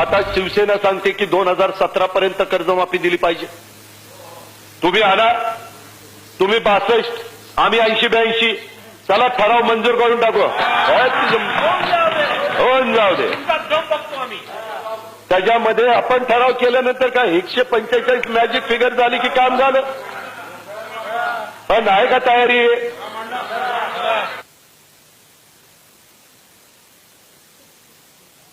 आता शिवसेना सांगते की 2017 पर्यंत कर्जमाफी दिली पाहिजे. तुम्ही आणा, तुम्ही 62, आम्ही 80-82, चला ठराव मंजूर करून टाकू. होऊन जाऊ दे. त्याच्यामध्ये आपण ठराव केल्यानंतर काय 145 मॅजिक फिगर झाली की काम झालं. पण आहे का तयारी?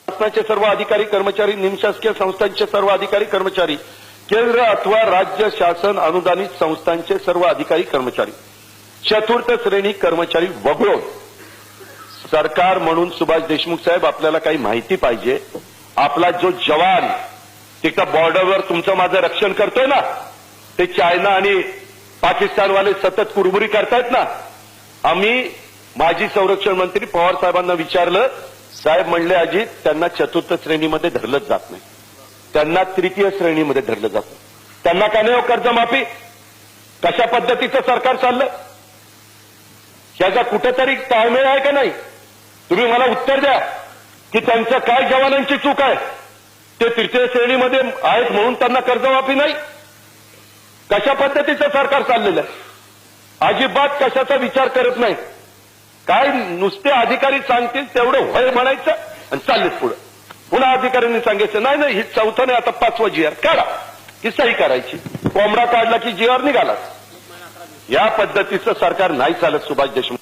शासनाचे सर्व अधिकारी कर्मचारी, निमशासकीय संस्थांचे सर्व अधिकारी कर्मचारी, केंद्र अथवा राज्य शासन अनुदानित संस्थांचे सर्व अधिकारी कर्मचारी, चतुर्थ श्रेणी कर्मचारी वगळून सरकार म्हणून सुभाष देशमुख साहेब आपल्याला काही माहिती पाहिजे. आपला जो जवान तिथं बॉर्डरवर तुमचं माझं रक्षण करतोय ना, ते चायना आणि पाकिस्तानवाले सतत कुरबुरी करतायत ना. आम्ही माजी संरक्षण मंत्री पवार साहेबांना विचारलं, साहेब म्हणले अजित त्यांना चतुर्थ श्रेणीमध्ये धरलंच जात नाही, त्यांना तृतीय श्रेणीमध्ये धरलं जातं. त्यांना का नाही हो कर्जमाफी? कशा पद्धतीचं सरकार चाललंय? याचा कुठेतरी ताळमेळ आहे का नाही? तुम्ही मला उत्तर द्या की त्यांच्या काय जवानांची चूक आहे? ते तृतीय श्रेणीमध्ये आहेत म्हणून त्यांना कर्जमाफी नाही? कशा पद्धतीचं सरकार चाललेलं आहे? अजिबात कशाचा विचार करत नाही. काय नुसते अधिकारी सांगतील तेवढं होय म्हणायचं आणि चाललेच पुढे. पुन्हा अधिकाऱ्यांनी सांगायचं नाही नाही, ही चौथं नाही आता 5वं GR काढा, ही सही करायची. कोंबडा काढला की GR निघाला. या पद्धतीचं सरकार नाही चालत सुभाष देशमुख.